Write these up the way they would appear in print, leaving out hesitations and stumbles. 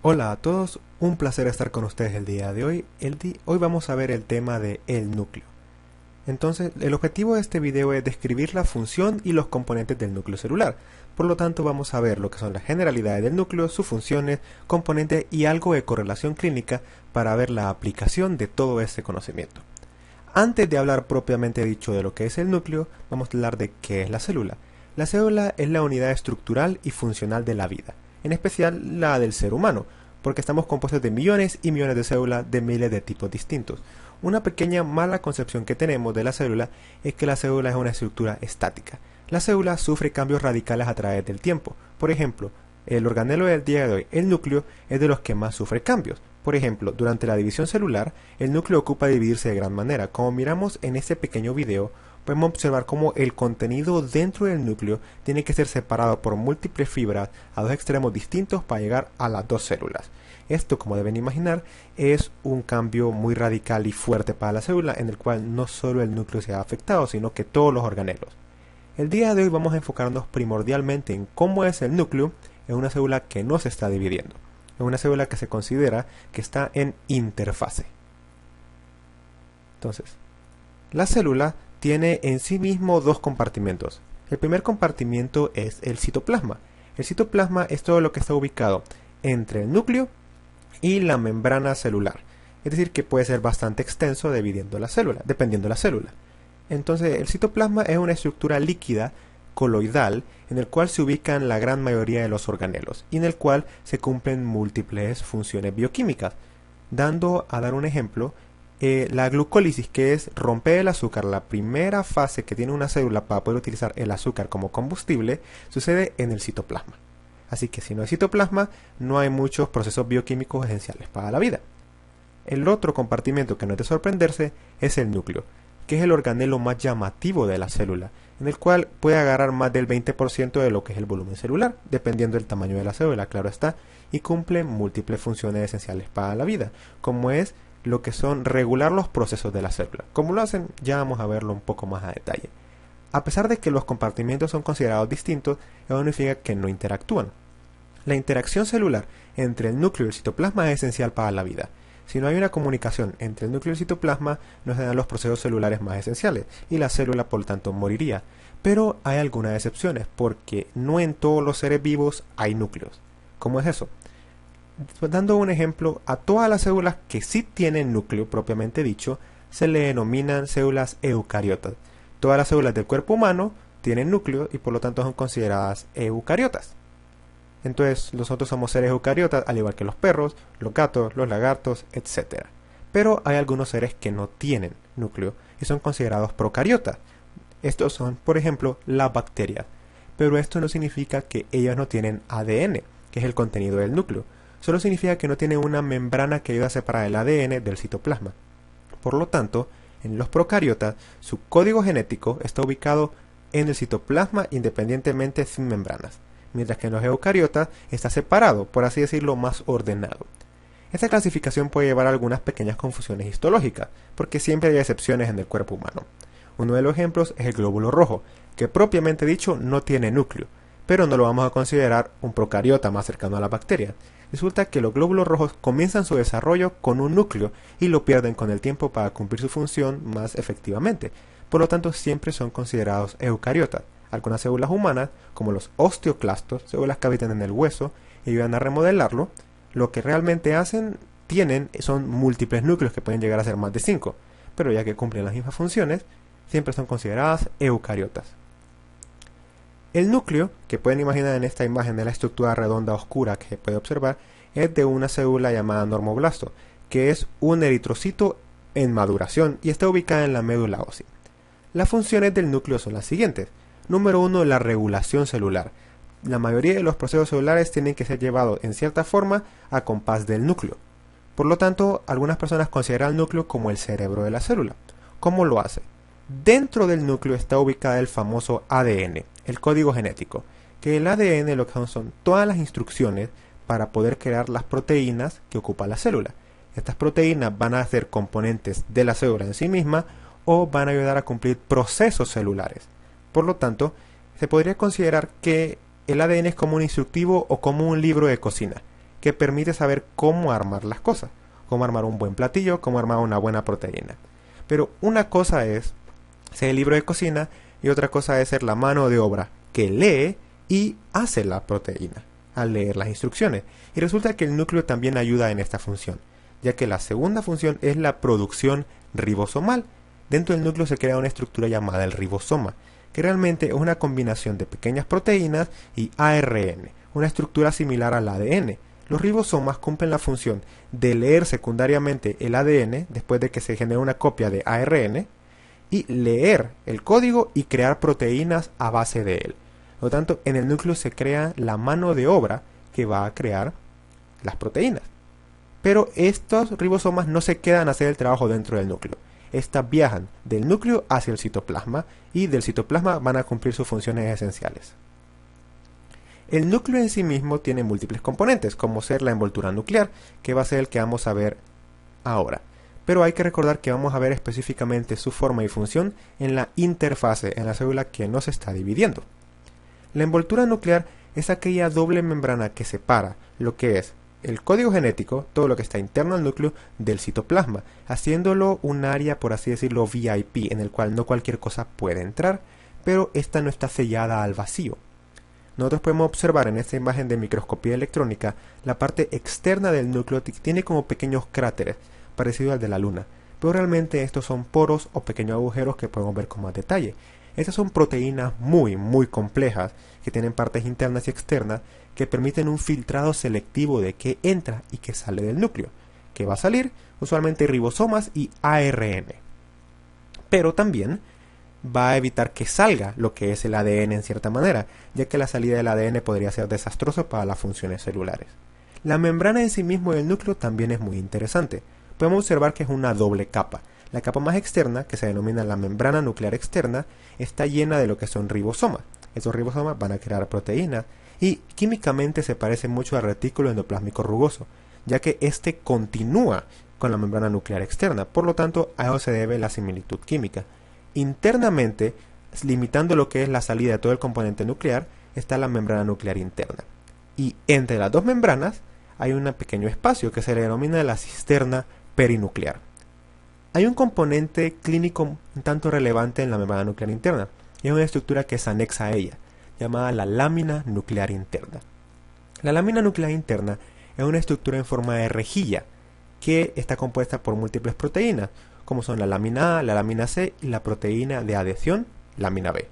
Hola a todos, un placer estar con ustedes el día de hoy. Hoy vamos a ver el tema de el núcleo. Entonces, el objetivo de este video es describir la función y los componentes del núcleo celular. Por lo tanto, vamos a ver lo que son las generalidades del núcleo, sus funciones, componentes y algo de correlación clínica para ver la aplicación de todo este conocimiento. Antes de hablar propiamente dicho de lo que es el núcleo, vamos a hablar de qué es la célula. La célula es la unidad estructural y funcional de la vida, en especial la del ser humano, porque estamos compuestos de millones y millones de células de miles de tipos distintos. Una pequeña mala concepción que tenemos de la célula es que la célula es una estructura estática. La célula sufre cambios radicales a través del tiempo. Por ejemplo, el organelo del día de hoy, el núcleo, es de los que más sufre cambios. Por ejemplo, durante la división celular, el núcleo ocupa dividirse de gran manera. Como miramos en este pequeño video, podemos observar cómo el contenido dentro del núcleo tiene que ser separado por múltiples fibras a dos extremos distintos para llegar a las dos células. Esto, como deben imaginar, es un cambio muy radical y fuerte para la célula, en el cual no solo el núcleo se ha afectado, sino que todos los organelos. El día de hoy vamos a enfocarnos primordialmente en cómo es el núcleo en una célula que no se está dividiendo, en una célula que se considera que está en interfase. Entonces, la célula tiene en sí mismo dos compartimentos. El primer compartimiento es el citoplasma. El citoplasma es todo lo que está ubicado entre el núcleo y la membrana celular. Es decir, que puede ser bastante extenso dependiendo de la célula. Entonces, el citoplasma es una estructura líquida coloidal en el cual se ubican la gran mayoría de los organelos y en el cual se cumplen múltiples funciones bioquímicas. A dar un ejemplo, la glucólisis, que es romper el azúcar, la primera fase que tiene una célula para poder utilizar el azúcar como combustible, sucede en el citoplasma. Así que si no hay citoplasma, no hay muchos procesos bioquímicos esenciales para la vida. El otro compartimento que no es de sorprenderse es el núcleo, que es el organelo más llamativo de la célula, en el cual puede agarrar más del 20% de lo que es el volumen celular, dependiendo del tamaño de la célula, claro está, y cumple múltiples funciones esenciales para la vida, como es lo que son regular los procesos de la célula. ¿Cómo lo hacen? Ya vamos a verlo un poco más a detalle. A pesar de que los compartimentos son considerados distintos, eso no significa que no interactúan. La interacción celular entre el núcleo y el citoplasma es esencial para la vida. Si no hay una comunicación entre el núcleo y el citoplasma, no se dan los procesos celulares más esenciales, y la célula por lo tanto moriría. Pero hay algunas excepciones, porque no en todos los seres vivos hay núcleos. ¿Cómo es eso? Dando un ejemplo, a todas las células que sí tienen núcleo propiamente dicho, se le denominan células eucariotas. Todas las células del cuerpo humano tienen núcleo y por lo tanto son consideradas eucariotas. Entonces, nosotros somos seres eucariotas, al igual que los perros, los gatos, los lagartos, etc. Pero hay algunos seres que no tienen núcleo y son considerados procariotas. Estos son, por ejemplo, las bacterias. Pero esto no significa que ellas no tienen ADN, que es el contenido del núcleo. Solo significa que no tienen una membrana que ayuda a separar el ADN del citoplasma. Por lo tanto, en los procariotas, su código genético está ubicado en el citoplasma independientemente sin membranas, mientras que en los eucariotas está separado, por así decirlo, más ordenado. Esta clasificación puede llevar a algunas pequeñas confusiones histológicas, porque siempre hay excepciones en el cuerpo humano. Uno de los ejemplos es el glóbulo rojo, que propiamente dicho no tiene núcleo, pero no lo vamos a considerar un procariota más cercano a las bacterias. Resulta que los glóbulos rojos comienzan su desarrollo con un núcleo y lo pierden con el tiempo para cumplir su función más efectivamente. Por lo tanto, siempre son considerados eucariotas. Algunas células humanas, como los osteoclastos, células que habitan en el hueso y ayudan a remodelarlo, lo que realmente son múltiples núcleos que pueden llegar a ser más de 5, pero ya que cumplen las mismas funciones, siempre son consideradas eucariotas. El núcleo, que pueden imaginar en esta imagen de la estructura redonda oscura que se puede observar, es de una célula llamada normoblasto, que es un eritrocito en maduración y está ubicada en la médula ósea. Las funciones del núcleo son las siguientes. Número 1, la regulación celular. La mayoría de los procesos celulares tienen que ser llevados en cierta forma a compás del núcleo. Por lo tanto, algunas personas consideran el núcleo como el cerebro de la célula. ¿Cómo lo hace? Dentro del núcleo está ubicado el famoso ADN, el código genético, que el ADN lo que son todas las instrucciones para poder crear las proteínas que ocupa la célula. Estas proteínas van a ser componentes de la célula en sí misma o van a ayudar a cumplir procesos celulares. Por lo tanto, se podría considerar que el ADN es como un instructivo o como un libro de cocina. que permite saber cómo armar las cosas, cómo armar un buen platillo, cómo armar una buena proteína. Pero una cosa es ser el libro de cocina y otra cosa es ser la mano de obra que lee y hace la proteína al leer las instrucciones. Y resulta que el núcleo también ayuda en esta función, ya que la segunda función es la producción ribosomal. Dentro del núcleo se crea una estructura llamada el ribosoma, que realmente es una combinación de pequeñas proteínas y ARN, una estructura similar al ADN. Los ribosomas cumplen la función de leer secundariamente el ADN después de que se genere una copia de ARN y leer el código y crear proteínas a base de él. Por lo tanto, en el núcleo se crea la mano de obra que va a crear las proteínas. Pero estos ribosomas no se quedan a hacer el trabajo dentro del núcleo. Estas viajan del núcleo hacia el citoplasma y del citoplasma van a cumplir sus funciones esenciales. El núcleo en sí mismo tiene múltiples componentes, como ser la envoltura nuclear, que va a ser el que vamos a ver ahora. Pero hay que recordar que vamos a ver específicamente su forma y función en la interfase, en la célula que no se está dividiendo. La envoltura nuclear es aquella doble membrana que separa lo que es el código genético, todo lo que está interno al núcleo, del citoplasma, haciéndolo un área, por así decirlo, VIP, en el cual no cualquier cosa puede entrar, pero esta no está sellada al vacío. Nosotros podemos observar en esta imagen de microscopía electrónica la parte externa del núcleo tiene como pequeños cráteres, parecido al de la Luna, pero realmente estos son poros o pequeños agujeros que podemos ver con más detalle. Estas son proteínas muy complejas que tienen partes internas y externas que permiten un filtrado selectivo de qué entra y qué sale del núcleo, que va a salir usualmente ribosomas y ARN. Pero también va a evitar que salga lo que es el ADN en cierta manera, ya que la salida del ADN podría ser desastroso para las funciones celulares. La membrana en sí mismo del núcleo también es muy interesante. Podemos observar que es una doble capa. La capa más externa, que se denomina la membrana nuclear externa, está llena de lo que son ribosomas. Esos ribosomas van a crear proteínas y químicamente se parece mucho al retículo endoplásmico rugoso, ya que este continúa con la membrana nuclear externa, por lo tanto a eso se debe la similitud química. Internamente, limitando lo que es la salida de todo el componente nuclear, está la membrana nuclear interna. Y entre las dos membranas hay un pequeño espacio que se le denomina la cisterna perinuclear. Hay un componente clínico un tanto relevante en la membrana nuclear interna, y es una estructura que se anexa a ella, llamada la lámina nuclear interna. La lámina nuclear interna es una estructura en forma de rejilla, que está compuesta por múltiples proteínas, como son la lámina A, la lámina C y la proteína de adhesión, lámina B.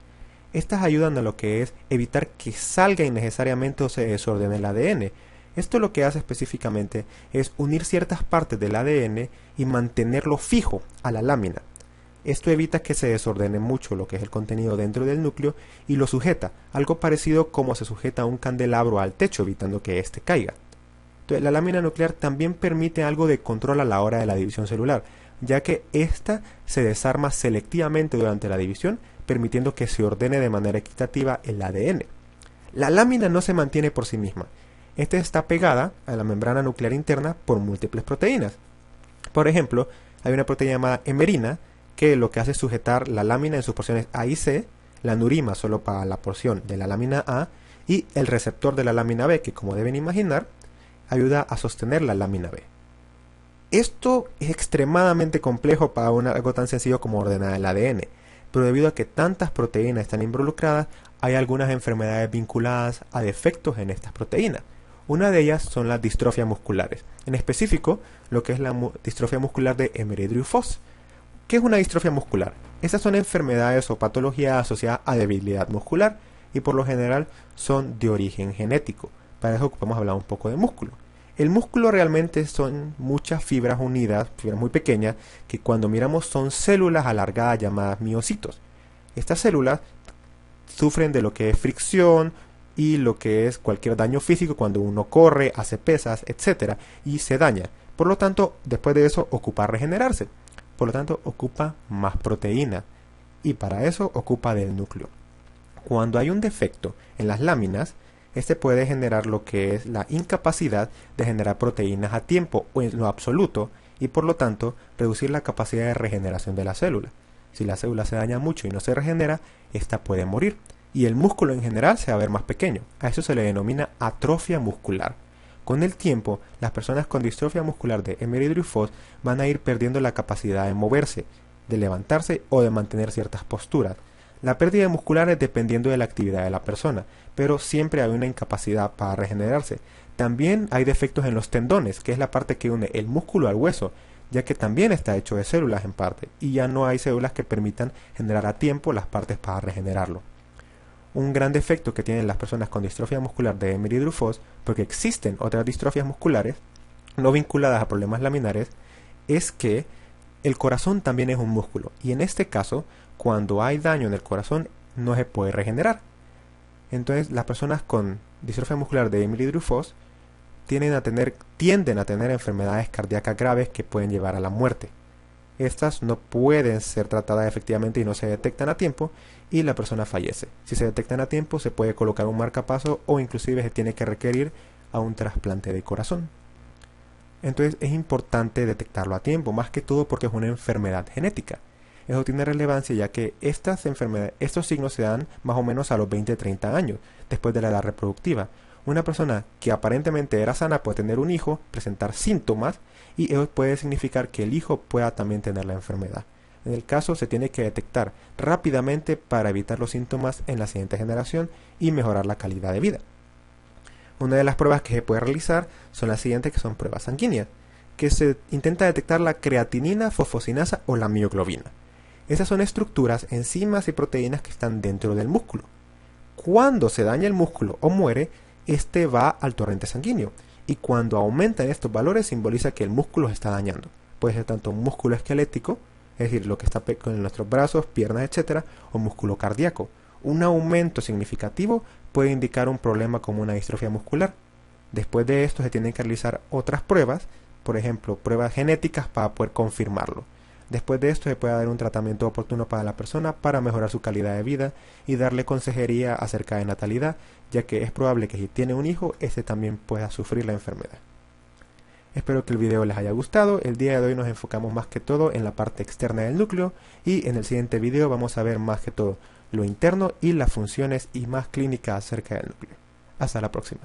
Estas ayudan a lo que es evitar que salga innecesariamente o se desordene el ADN. Esto lo que hace específicamente es unir ciertas partes del ADN y mantenerlo fijo a la lámina. Esto evita que se desordene mucho lo que es el contenido dentro del núcleo y lo sujeta, algo parecido como se sujeta un candelabro al techo evitando que éste caiga. Entonces, la lámina nuclear también permite algo de control a la hora de la división celular, ya que ésta se desarma selectivamente durante la división, permitiendo que se ordene de manera equitativa el ADN. La lámina no se mantiene por sí misma. Esta está pegada a la membrana nuclear interna por múltiples proteínas. Por ejemplo, hay una proteína llamada hemerina que lo que hace es sujetar la lámina en sus porciones A y C, la nurima solo para la porción de la lámina A y el receptor de la lámina B, que como deben imaginar, ayuda a sostener la lámina B. Esto es extremadamente complejo para algo tan sencillo como ordenar el ADN, pero debido a que tantas proteínas están involucradas, hay algunas enfermedades vinculadas a defectos en estas proteínas. Una de ellas son las distrofias musculares, en específico lo que es la distrofia muscular de Emery-Dreifuss. ¿Qué es una distrofia muscular? Estas son enfermedades o patologías asociadas a debilidad muscular y por lo general son de origen genético. Para eso podemos hablar un poco de músculo. El músculo realmente son muchas fibras unidas, fibras muy pequeñas, que cuando miramos son células alargadas llamadas miocitos. Estas células sufren de lo que es fricción y lo que es cualquier daño físico cuando uno corre, hace pesas, etc. y se daña. Por lo tanto, después de eso ocupa regenerarse. Por lo tanto, ocupa más proteína y para eso ocupa del núcleo. Cuando hay un defecto en las láminas, este puede generar lo que es la incapacidad de generar proteínas a tiempo o en lo absoluto y por lo tanto reducir la capacidad de regeneración de la célula. Si la célula se daña mucho y no se regenera, esta puede morir y el músculo en general se va a ver más pequeño. A eso se le denomina atrofia muscular. Con el tiempo, las personas con distrofia muscular de Emery-Dreifuss van a ir perdiendo la capacidad de moverse, de levantarse o de mantener ciertas posturas. La pérdida muscular es dependiendo de la actividad de la persona, pero siempre hay una incapacidad para regenerarse. También hay defectos en los tendones, que es la parte que une el músculo al hueso, ya que también está hecho de células en parte, y ya no hay células que permitan generar a tiempo las partes para regenerarlo. Un gran defecto que tienen las personas con distrofia muscular de Emery-Dreifuss, porque existen otras distrofias musculares no vinculadas a problemas laminares, es que el corazón también es un músculo, y en este caso, cuando hay daño en el corazón, no se puede regenerar. Entonces, las personas con distrofia muscular de Emery-Dreifuss tienden a tener enfermedades cardíacas graves que pueden llevar a la muerte. Estas no pueden ser tratadas efectivamente y no se detectan a tiempo y la persona fallece. Si se detectan a tiempo se puede colocar un marcapaso o inclusive se tiene que requerir a un trasplante de corazón. Entonces es importante detectarlo a tiempo, más que todo porque es una enfermedad genética. Eso tiene relevancia ya que estos signos se dan más o menos a los 20-30 años, después de la edad reproductiva. Una persona que aparentemente era sana puede tener un hijo, presentar síntomas, y eso puede significar que el hijo pueda también tener la enfermedad. En el caso se tiene que detectar rápidamente para evitar los síntomas en la siguiente generación y mejorar la calidad de vida. Una de las pruebas que se puede realizar son las siguientes, que son pruebas sanguíneas, que se intenta detectar la creatinina, fosfocinasa o la mioglobina. Esas son estructuras, enzimas y proteínas que están dentro del músculo. Cuando se daña el músculo o muere, este va al torrente sanguíneo, y cuando aumentan estos valores simboliza que el músculo se está dañando. Puede ser tanto un músculo esquelético, es decir, lo que está con nuestros brazos, piernas, etc., o músculo cardíaco. Un aumento significativo puede indicar un problema como una distrofia muscular. Después de esto se tienen que realizar otras pruebas, por ejemplo, pruebas genéticas para poder confirmarlo. Después de esto se puede dar un tratamiento oportuno para la persona para mejorar su calidad de vida y darle consejería acerca de natalidad, ya que es probable que si tiene un hijo, este también pueda sufrir la enfermedad. Espero que el video les haya gustado. El día de hoy nos enfocamos más que todo en la parte externa del núcleo y en el siguiente video vamos a ver más que todo lo interno y las funciones y más clínicas acerca del núcleo. Hasta la próxima.